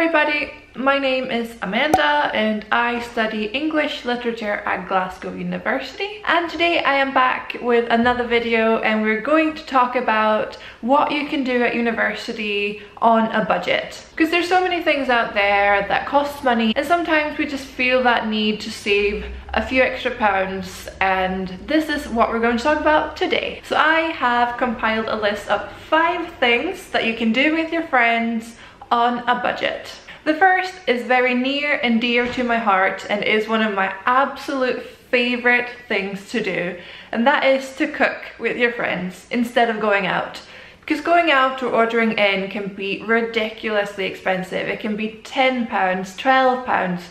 everybody, my name is Amanda and I study English literature at Glasgow University, and today I am back with another video and we're going to talk about what you can do at university on a budget. Because there's so many things out there that cost money and sometimes we just feel that need to save a few extra pounds, and this is what we're going to talk about today. So I have compiled a list of 5 things that you can do with your friends on a budget. The first is very near and dear to my heart and is one of my absolute favorite things to do, and that is to cook with your friends instead of going out. Because going out or ordering in can be ridiculously expensive. It can be £10, £12,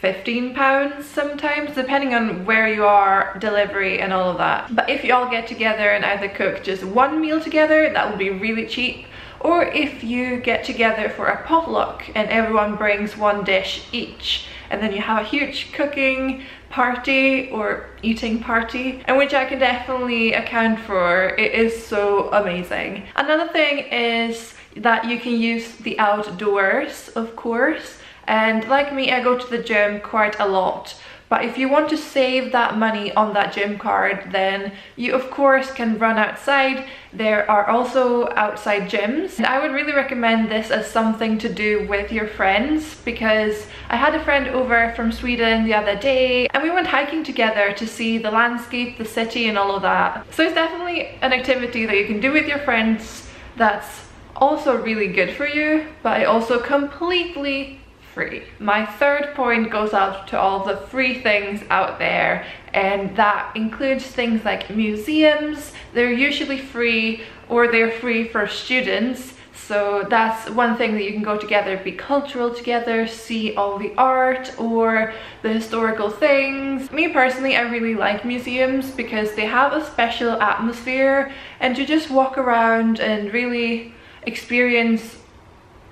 £15 sometimes, depending on where you are, delivery and all of that. But if you all get together and either cook just one meal together, that will be really cheap. Or if you get together for a potluck and everyone brings one dish each, and then you have a huge cooking party or eating party, and which I can definitely account for. It is so amazing. Another thing is that you can use the outdoors, of course. And like me, I go to the gym quite a lot. But if you want to save that money on that gym card, then you of course can run outside. There are also outside gyms. And I would really recommend this as something to do with your friends, because I had a friend over from Sweden the other day and we went hiking together to see the landscape, the city and all of that. So it's definitely an activity that you can do with your friends that's also really good for you, but it also completely free. My third point goes out to all the free things out there, and that includes things like museums. They're usually free, or they're free for students, so that's one thing that you can go together, be cultural together, see all the art or the historical things. Me personally, I really like museums because they have a special atmosphere and you just walk around and really experience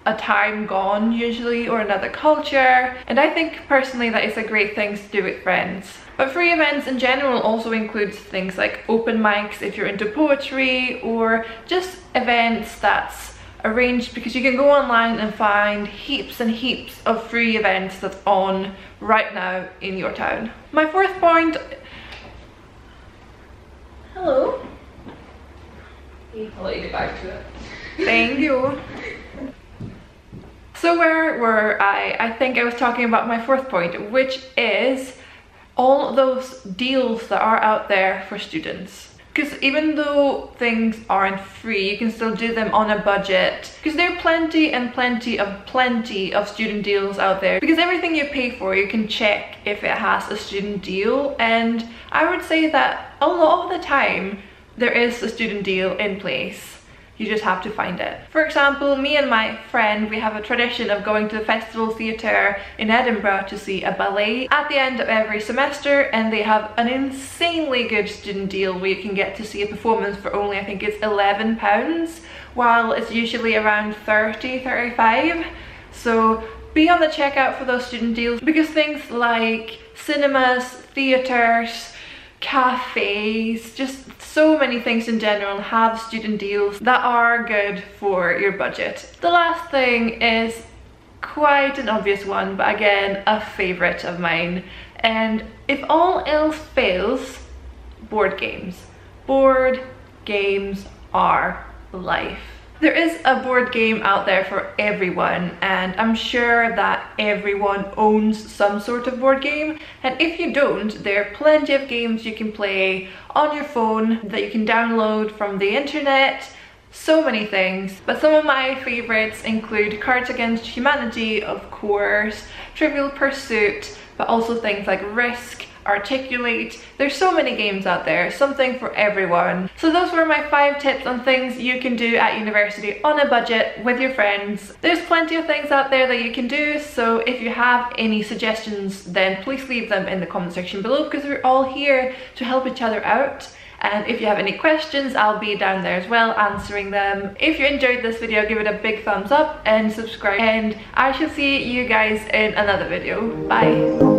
a time gone usually, or another culture, and I think personally that is a great thing to do with friends. But free events in general also includes things like open mics if you're into poetry, or just events that's arranged, because you can go online and find heaps and heaps of free events that's on right now in your town. My fourth point... Hello. I'll let you get back to it. Thank you. So where were I? I think I was talking about my fourth point, which is all those deals that are out there for students. Because even though things aren't free, you can still do them on a budget. Because there are plenty and plenty of student deals out there. Because everything you pay for, you can check if it has a student deal. And I would say that a lot of the time, there is a student deal in place. You just have to find it. For example, me and my friend, we have a tradition of going to the Festival Theatre in Edinburgh to see a ballet at the end of every semester, and they have an insanely good student deal where you can get to see a performance for only, I think it's £11, while it's usually around 30, 35. So be on the checkout for those student deals, because things like cinemas, theatres, cafes, just so many things in general have student deals that are good for your budget. The last thing is quite an obvious one, but again a favorite of mine, and if all else fails, board games. Board games are life. There is a board game out there for everyone, and I'm sure that everyone owns some sort of board game, and if you don't, there are plenty of games you can play on your phone that you can download from the internet. So many things, but some of my favorites include Cards Against Humanity, of course, Trivial Pursuit, but also things like Risk, Articulate. There's so many games out there, something for everyone. So those were my 5 tips on things you can do at university on a budget with your friends. There's plenty of things out there that you can do, so if you have any suggestions, then please leave them in the comment section below, because we're all here to help each other out. And if you have any questions, I'll be down there as well answering them. If you enjoyed this video, give it a big thumbs up and subscribe, and I shall see you guys in another video. Bye.